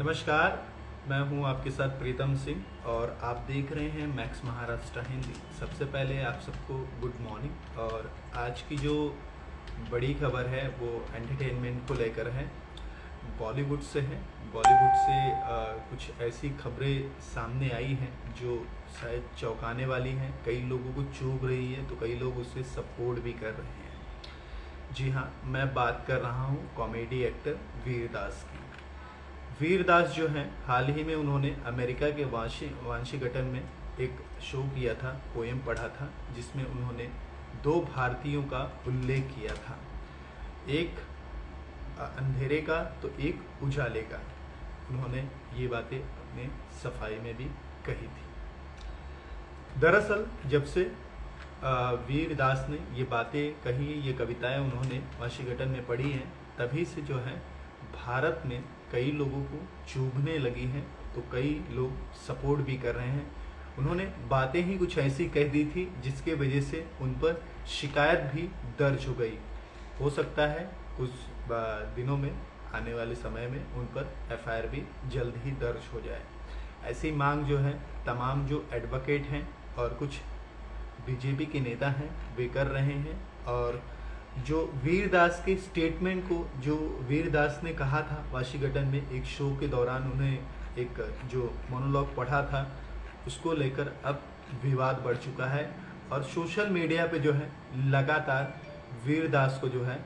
नमस्कार, मैं हूं आपके साथ प्रीतम सिंह और आप देख रहे हैं मैक्स महाराष्ट्र हिंदी। सबसे पहले आप सबको गुड मॉर्निंग। और आज की जो बड़ी खबर है वो एंटरटेनमेंट को लेकर है, बॉलीवुड से है। बॉलीवुड से कुछ ऐसी खबरें सामने आई हैं जो शायद चौंकाने वाली हैं। कई लोगों को चुभ रही है तो कई लोग उसे सपोर्ट भी कर रहे हैं। जी हाँ, मैं बात कर रहा हूँ कॉमेडी एक्टर वीरदास की। वीरदास जो हैं, हाल ही में उन्होंने अमेरिका के वाशिंगटन में एक शो किया था, पोएम पढ़ा था, जिसमें उन्होंने दो भारतीयों का उल्लेख किया था, एक अंधेरे का तो एक उजाले का। उन्होंने ये बातें अपने सफाई में भी कही थी। दरअसल जब से वीरदास ने ये बातें कही, ये कविताएं उन्होंने वाशिंगटन में पढ़ी हैं, तभी से जो है भारत में कई लोगों को चुभने लगी हैं, तो कई लोग सपोर्ट भी कर रहे हैं। उन्होंने बातें ही कुछ ऐसी कह दी थी जिसके वजह से उन पर शिकायत भी दर्ज हो गई। हो सकता है कुछ दिनों में, आने वाले समय में उन पर एफआईआर भी जल्द ही दर्ज हो जाए। ऐसी मांग जो है तमाम जो एडवोकेट हैं और कुछ बीजेपी के नेता हैं वे कर रहे हैं। और जो वीरदास के स्टेटमेंट को, जो वीरदास ने कहा था वाशिंगटन में एक शो के दौरान, उन्हें एक जो मोनोलॉग पढ़ा था, उसको लेकर अब विवाद बढ़ चुका है। और सोशल मीडिया पे जो है लगातार वीरदास को जो है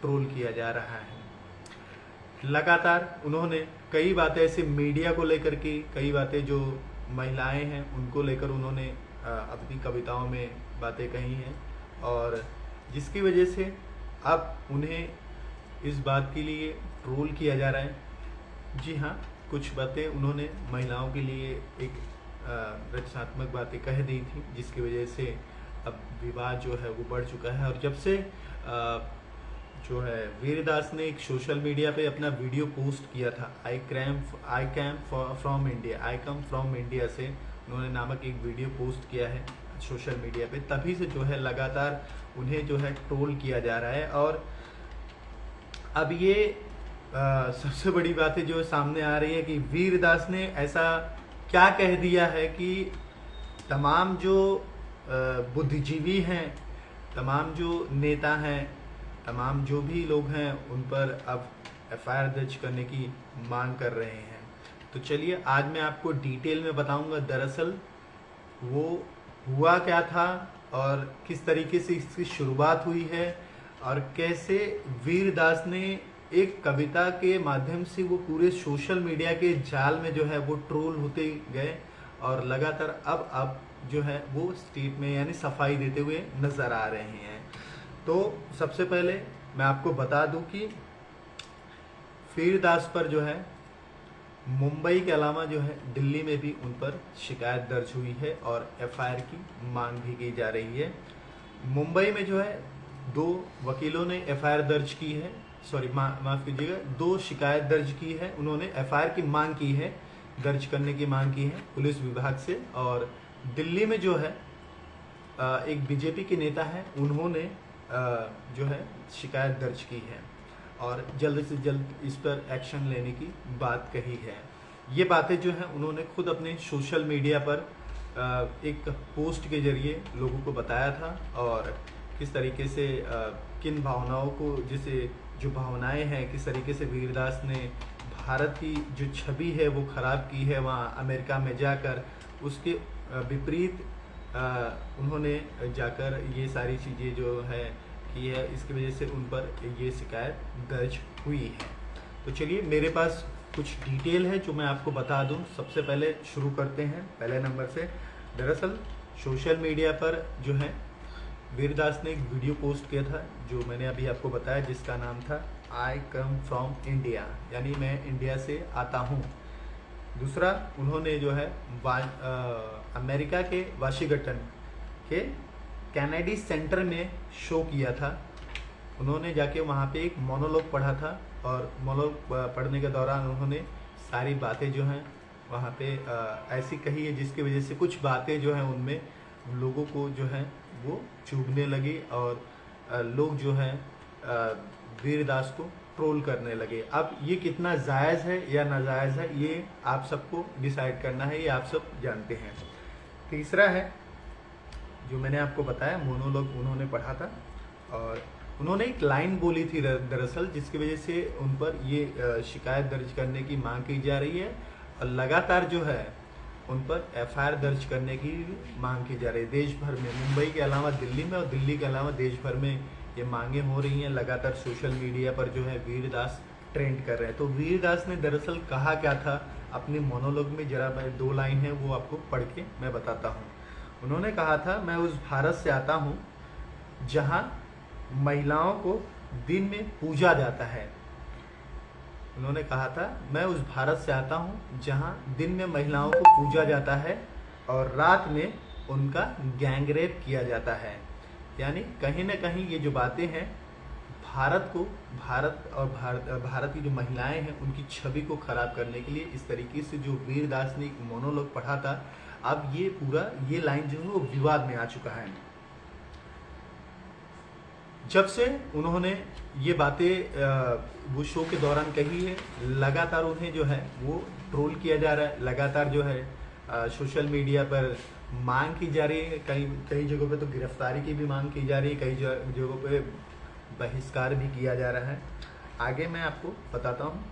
ट्रोल किया जा रहा है। लगातार उन्होंने कई बातें ऐसे मीडिया को लेकर के, कई बातें जो महिलाएं हैं उनको लेकर उन्होंने अपनी कविताओं में बातें कही हैं, और जिसकी वजह से अब उन्हें इस बात के लिए ट्रोल किया जा रहा है। जी हाँ, कुछ बातें उन्होंने महिलाओं के लिए एक रचनात्मक बातें कह दी थी, जिसकी वजह से अब विवाद जो है वो बढ़ चुका है। और जब से जो है वीरदास ने एक सोशल मीडिया पे अपना वीडियो पोस्ट किया था, आई कम फ्रॉम इंडिया से उन्होंने नामक एक वीडियो पोस्ट किया है सोशल मीडिया पे, तभी से जो है लगातार उन्हें जो है ट्रोल किया जा रहा है। और अब ये सबसे बड़ी बातें जो सामने आ रही है कि वीरदास ने ऐसा क्या कह दिया है कि तमाम जो बुद्धिजीवी हैं, तमाम जो नेता हैं, तमाम जो भी लोग हैं, उन पर अब एफआईआर दर्ज करने की मांग कर रहे हैं। तो चलिए आज मैं आपको डिटेल में बताऊंगा दरअसल वो हुआ क्या था और किस तरीके से इसकी शुरुआत हुई है, और कैसे वीरदास ने एक कविता के माध्यम से वो पूरे सोशल मीडिया के जाल में जो है वो ट्रोल होते गए, और लगातार अब जो है वो स्टेट में यानी सफाई देते हुए नजर आ रहे हैं। तो सबसे पहले मैं आपको बता दूं कि वीरदास पर जो है मुंबई के अलावा जो है दिल्ली में भी उन पर शिकायत दर्ज हुई है और एफआईआर की मांग भी की जा रही है। मुंबई में जो है दो वकीलों ने एफआईआर दर्ज की है, माफ कीजिएगा, दो शिकायत दर्ज की है। उन्होंने एफआईआर की मांग की है, दर्ज करने की मांग की है पुलिस विभाग से। और दिल्ली में जो है एक बीजेपी के नेता है, उन्होंने जो है शिकायत दर्ज की है और जल्द से जल्द इस पर एक्शन लेने की बात कही है। ये बातें जो हैं उन्होंने खुद अपने सोशल मीडिया पर एक पोस्ट के जरिए लोगों को बताया था, और किस तरीके से किन भावनाओं को, जैसे जो भावनाएं हैं, किस तरीके से वीरदास ने भारत की जो छवि है वो ख़राब की है वहाँ अमेरिका में जाकर, उसके विपरीत उन्होंने जाकर ये सारी चीज़ें जो है की है, इसकी वजह से उन पर ये शिकायत दर्ज हुई है। तो चलिए मेरे पास कुछ डिटेल है जो मैं आपको बता दूं। सबसे पहले शुरू करते हैं पहले नंबर से। दरअसल सोशल मीडिया पर जो है वीरदास ने एक वीडियो पोस्ट किया था, जो मैंने अभी आपको बताया, जिसका नाम था आई कम फ्रॉम इंडिया, यानी मैं इंडिया से आता हूँ। दूसरा, उन्होंने जो है अमेरिका के वाशिंगटन के कैनेडी सेंटर में शो किया था। उन्होंने जाके वहाँ पे एक मोनोलॉग पढ़ा था, और मोनोलॉग पढ़ने के दौरान उन्होंने सारी बातें जो हैं वहाँ पे ऐसी कही है, जिसकी वजह से कुछ बातें जो हैं उनमें लोगों को जो है वो चुभने लगी, और लोग जो हैं वीरदास को ट्रोल करने लगे। अब ये कितना जायज़ है या नाजायज़ है, ये आप सबको डिसाइड करना है, ये आप सब जानते हैं। तीसरा है जो मैंने आपको बताया, मोनोलॉग उन्होंने पढ़ा था और उन्होंने एक लाइन बोली थी दरअसल, जिसकी वजह से उन पर ये शिकायत दर्ज करने की मांग की जा रही है और लगातार जो है उन पर एफआईआर दर्ज करने की मांग की जा रही है। देश भर में, मुंबई के अलावा दिल्ली में और दिल्ली के अलावा देश भर में ये मांगे हो रही हैं। लगातार सोशल मीडिया पर जो है वीरदास ट्रेंड कर रहे हैं। तो वीरदास ने दरअसल कहा क्या था अपने मोनोलॉग में, जरा मैं 2 लाइन है वो आपको पढ़ के मैं बताता हूँ। उन्होंने कहा था, मैं उस भारत से आता हूँ जहाँ महिलाओं को दिन में पूजा जाता है। उन्होंने कहा था, मैं उस भारत से आता हूँ जहाँ दिन में महिलाओं को पूजा जाता है और रात में उनका गैंगरेप किया जाता है। यानी कहीं ना कहीं ये जो बातें हैं भारत और भारत की जो महिलाएं हैं उनकी छवि को खराब करने के लिए इस तरीके से जो वीरदास ने एक मोनोलॉग पढ़ा था, अब ये पूरा ये लाइन जो है वो विवाद में आ चुका है। जब से उन्होंने ये बातें वो शो के दौरान कही है, लगातार उन्हें जो है वो ट्रोल किया जा रहा है। लगातार जो है सोशल मीडिया पर मांग की जा रही है, कई जगहों पे तो गिरफ्तारी की भी मांग की जा रही है, कई जगहों पे बहिष्कार भी किया जा रहा है। आगे मैं आपको बताता हूँ।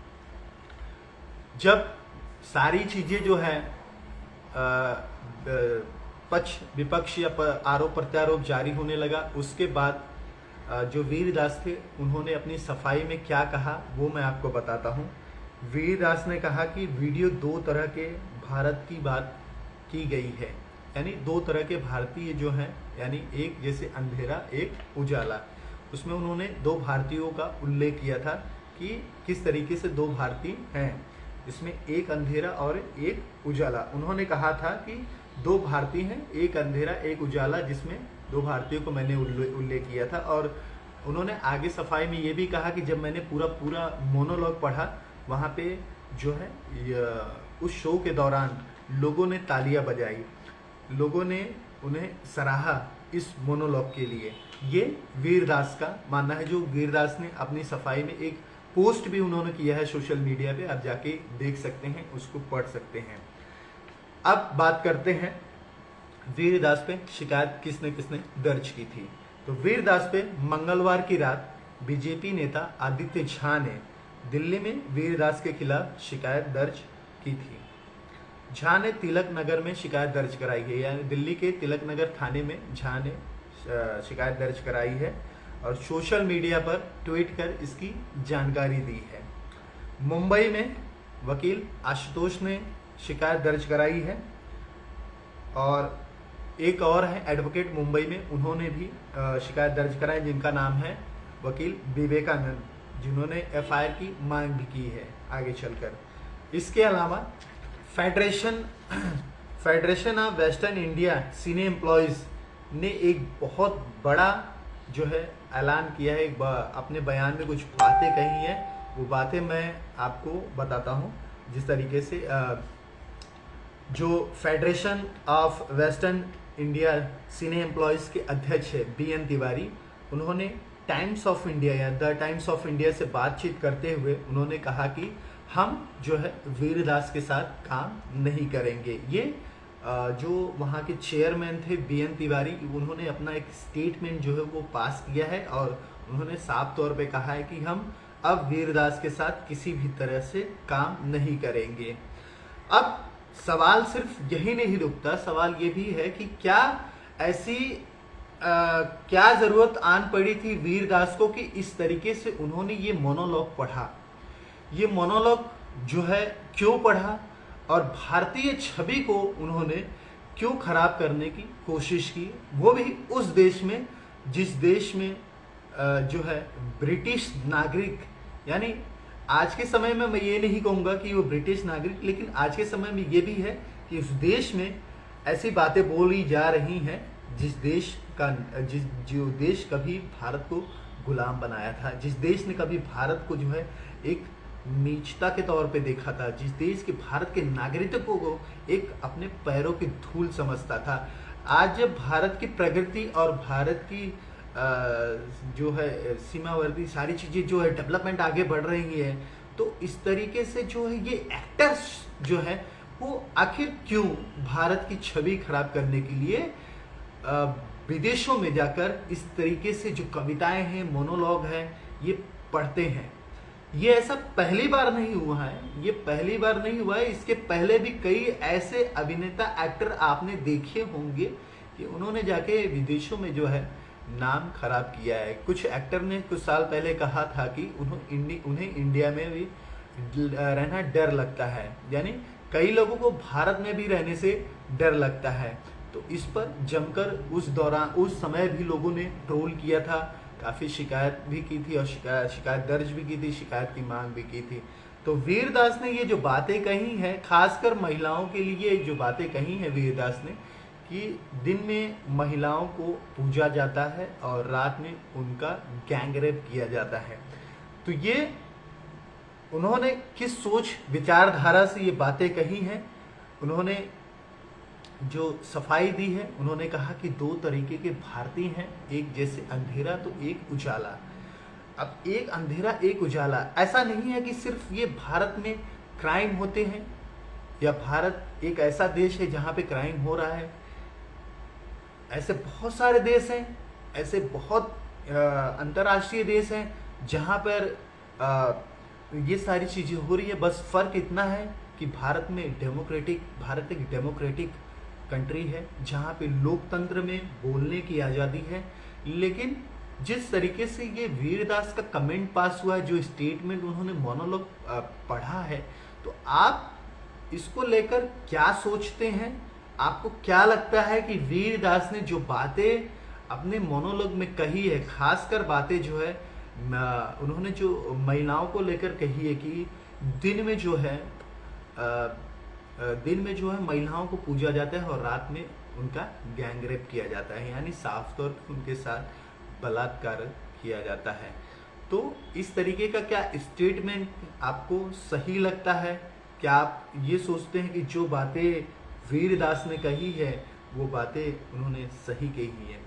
जब सारी चीज़ें जो है पक्ष विपक्ष या आरोप प्रत्यारोप जारी होने लगा, उसके बाद जो वीरदास थे उन्होंने अपनी सफाई में क्या कहा वो मैं आपको बताता हूँ। वीरदास ने कहा कि वीडियो 2 तरह के भारत की बात की गई है, यानी 2 तरह के भारतीय जो हैं, यानी एक जैसे अंधेरा एक उजाला। उसमें उन्होंने 2 भारतीयों का उल्लेख किया था कि किस तरीके से 2 भारतीय हैं, इसमें एक अंधेरा और एक उजाला। उन्होंने कहा था कि 2 भारतीय हैं, एक अंधेरा एक उजाला, जिसमें 2 भारतीयों को मैंने उल्लेख किया था। और उन्होंने आगे सफाई में ये भी कहा कि जब मैंने पूरा मोनोलॉग पढ़ा, वहाँ पे जो है उस शो के दौरान लोगों ने तालियां बजाई, लोगों ने उन्हें सराहा इस मोनोलॉग के लिए। ये वीरदास का मानना है, जो वीरदास ने अपनी सफाई में एक पोस्ट भी उन्होंने किया है सोशल मीडिया पे, आप जाके देख सकते हैं, उसको पढ़ सकते हैं। अब बात करते हैं वीरदास पे शिकायत किसने दर्ज की थी। तो वीरदास पे मंगलवार की रात बीजेपी नेता आदित्य झा ने दिल्ली में वीरदास के खिलाफ शिकायत दर्ज की थी। झा ने तिलक नगर में शिकायत दर्ज कराई है, यानी दिल्ली के तिलक नगर थाने में झा ने शिकायत दर्ज कराई है और सोशल मीडिया पर ट्वीट कर इसकी जानकारी दी है। मुंबई में वकील आशुतोष ने शिकायत दर्ज कराई है और एक और है एडवोकेट मुंबई में, उन्होंने भी शिकायत दर्ज कराई, जिनका नाम है वकील विवेकानंद, जिन्होंने एफआईआर की मांग भी की है आगे चलकर। इसके अलावा federation of western India cine employees ने एक बहुत बड़ा जो है ऐलान किया है, अपने बयान में कुछ बातें कही हैं, वो बातें मैं आपको बताता हूँ। जिस तरीके से जो federation of western India cine employees के अध्यक्ष है BN तिवारी, उन्होंने टाइम्स ऑफ इंडिया या द टाइम्स ऑफ इंडिया से बातचीत करते हुए उन्होंने कहा कि हम जो है वीरदास के साथ काम नहीं करेंगे। ये जो वहाँ के चेयरमैन थे BN तिवारी, उन्होंने अपना एक स्टेटमेंट जो है वो पास किया है और उन्होंने साफ तौर पे कहा है कि हम अब वीरदास के साथ किसी भी तरह से काम नहीं करेंगे। अब सवाल सिर्फ यही नहीं रुकता, सवाल ये भी है कि क्या ऐसी क्या ज़रूरत आन पड़ी थी वीरदास को कि इस तरीके से उन्होंने ये मोनोलॉग पढ़ा। ये मोनोलॉग जो है क्यों पढ़ा और भारतीय छवि को उन्होंने क्यों खराब करने की कोशिश की, वो भी उस देश में जिस देश में जो है ब्रिटिश नागरिक, यानी आज के समय में मैं ये नहीं कहूँगा कि वो ब्रिटिश नागरिक, लेकिन आज के समय में ये भी है कि उस देश में ऐसी बातें बोली जा रही हैं जो देश कभी भारत को गुलाम बनाया था, जिस देश ने कभी भारत को जो है एक नीचता के तौर पे देखा था, जिस देश के भारत के नागरिकों को एक अपने पैरों की धूल समझता था। आज जब भारत की प्रगति और भारत की जो है सीमावर्ती सारी चीज़ें जो है डेवलपमेंट आगे बढ़ रही है, तो इस तरीके से जो है ये एक्टर्स जो है वो आखिर क्यों भारत की छवि खराब करने के लिए विदेशों में जाकर इस तरीके से जो कविताएं हैं, मोनोलॉग है, ये पढ़ते हैं। ये ऐसा पहली बार नहीं हुआ है, ये पहली बार नहीं हुआ है। इसके पहले भी कई ऐसे अभिनेता एक्टर आपने देखे होंगे कि उन्होंने जाके विदेशों में जो है नाम खराब किया है। कुछ एक्टर ने कुछ साल पहले कहा था कि उन्हें इंडिया में भी रहना डर लगता है, यानी कई लोगों को भारत में भी रहने से डर लगता है। तो इस पर जमकर उस समय भी लोगों ने ट्रोल किया था, काफ़ी शिकायत भी की थी और शिकायत दर्ज भी की थी, शिकायत की मांग भी की थी। तो वीरदास ने ये जो बातें कही हैं, खासकर महिलाओं के लिए जो बातें कही हैं वीरदास ने, कि दिन में महिलाओं को पूजा जाता है और रात में उनका गैंगरेप किया जाता है। तो ये उन्होंने किस सोच विचारधारा से ये बातें कही हैं, उन्होंने जो सफाई दी है, उन्होंने कहा कि दो तरीके के भारतीय हैं, एक जैसे अंधेरा तो एक उजाला। अब एक अंधेरा एक उजाला, ऐसा नहीं है कि सिर्फ ये भारत में क्राइम होते हैं या भारत एक ऐसा देश है जहाँ पे क्राइम हो रहा है। ऐसे बहुत सारे देश हैं, ऐसे बहुत अंतर्राष्ट्रीय देश हैं जहाँ पर ये सारी चीज़ें हो रही है। बस फ़र्क इतना है कि भारत एक डेमोक्रेटिक कंट्री है जहाँ पे लोकतंत्र में बोलने की आज़ादी है। लेकिन जिस तरीके से ये वीरदास का कमेंट पास हुआ है, जो स्टेटमेंट उन्होंने मोनोलॉग पढ़ा है, तो आप इसको लेकर क्या सोचते हैं? आपको क्या लगता है कि वीरदास ने जो बातें अपने मोनोलॉग में कही है, खासकर बातें जो है उन्होंने जो महिलाओं को लेकर कही है कि दिन में जो है महिलाओं को पूजा जाता है और रात में उनका गैंगरेप किया जाता है, यानी साफ तौर पर उनके साथ बलात्कार किया जाता है। तो इस तरीके का क्या स्टेटमेंट आपको सही लगता है? क्या आप ये सोचते हैं कि जो बातें वीरदास ने कही है वो बातें उन्होंने सही कही है?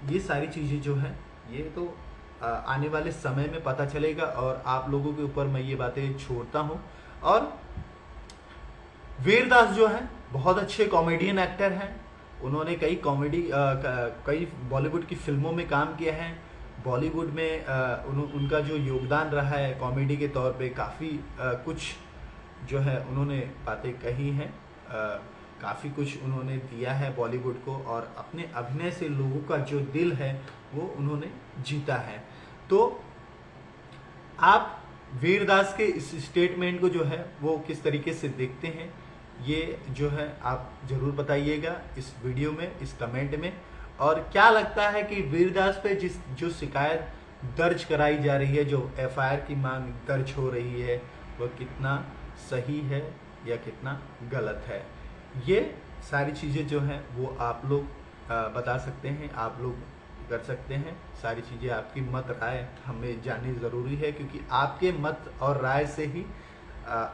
ये सारी चीज़ें जो हैं ये तो आने वाले समय में पता चलेगा और आप लोगों के ऊपर मैं ये बातें छोड़ता हूँ। और वीरदास जो है बहुत अच्छे कॉमेडियन एक्टर हैं, उन्होंने कई बॉलीवुड की फिल्मों में काम किया है। बॉलीवुड में उनका जो योगदान रहा है कॉमेडी के तौर पे, काफ़ी कुछ जो है उन्होंने बातें कही हैं, काफ़ी कुछ उन्होंने दिया है बॉलीवुड को, और अपने अभिनय से लोगों का जो दिल है वो उन्होंने जीता है। तो आप वीरदास के इस स्टेटमेंट को जो है वो किस तरीके से देखते हैं, ये जो है आप ज़रूर बताइएगा इस वीडियो में, इस कमेंट में। और क्या लगता है कि वीरदास पे जो शिकायत दर्ज कराई जा रही है, जो एफआईआर की मांग दर्ज हो रही है, वह कितना सही है या कितना गलत है? ये सारी चीज़ें जो हैं वो आप लोग बता सकते हैं, आप लोग कर सकते हैं। सारी चीज़ें आपकी मत राय हमें जाननी ज़रूरी है, क्योंकि आपके मत और राय से ही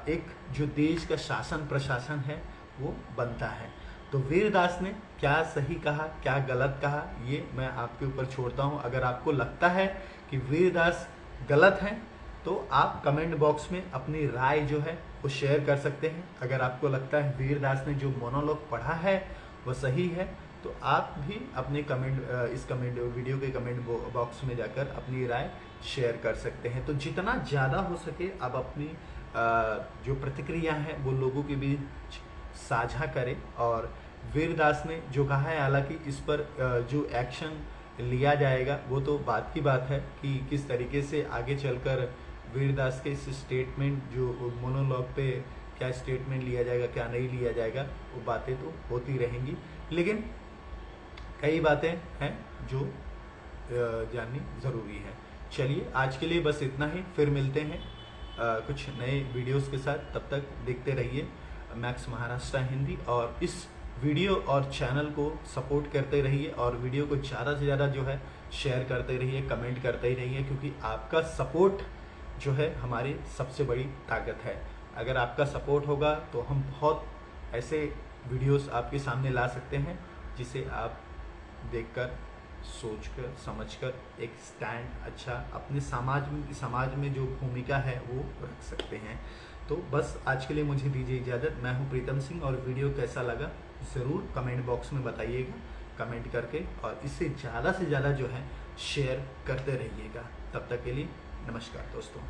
एक जो देश का शासन प्रशासन है वो बनता है। तो वीरदास ने क्या सही कहा, क्या गलत कहा, ये मैं आपके ऊपर छोड़ता हूँ। अगर आपको लगता है कि वीरदास गलत हैं तो आप कमेंट बॉक्स में अपनी राय जो है वो शेयर कर सकते हैं। अगर आपको लगता है वीरदास ने जो मोनोलॉग पढ़ा है वो सही है, तो आप भी अपने इस वीडियो के कमेंट बॉक्स में जाकर अपनी राय शेयर कर सकते हैं। तो जितना ज़्यादा हो सके आप अपनी जो प्रतिक्रिया है वो लोगों के बीच साझा करें। और वीरदास ने जो कहा है, हालांकि इस पर जो एक्शन लिया जाएगा वो तो बात की बात है कि किस तरीके से आगे चलकर वीरदास के इस स्टेटमेंट जो मोनोलॉग पे क्या स्टेटमेंट लिया जाएगा, क्या नहीं लिया जाएगा, वो बातें तो होती रहेंगी। लेकिन कई बातें हैं जो जाननी ज़रूरी है। चलिए आज के लिए बस इतना ही, फिर मिलते हैं कुछ नए वीडियोस के साथ। तब तक देखते रहिए मैक्स महाराष्ट्र हिंदी, और इस वीडियो और चैनल को सपोर्ट करते रहिए, और वीडियो को ज़्यादा से ज़्यादा जो है शेयर करते रहिए, कमेंट करते ही रहिए, क्योंकि आपका सपोर्ट जो है हमारी सबसे बड़ी ताकत है। अगर आपका सपोर्ट होगा तो हम बहुत ऐसे वीडियोस आपके सामने ला सकते हैं जिसे आप देखकर सोचकर समझकर एक स्टैंड अच्छा अपने समाज में जो भूमिका है वो रख सकते हैं। तो बस आज के लिए मुझे दीजिए इजाज़त। मैं हूँ प्रीतम सिंह और वीडियो कैसा लगा ज़रूर कमेंट बॉक्स में बताइएगा, कमेंट करके, और इससे ज़्यादा से ज़्यादा जो है शेयर करते रहिएगा। तब तक के लिए नमस्कार दोस्तों।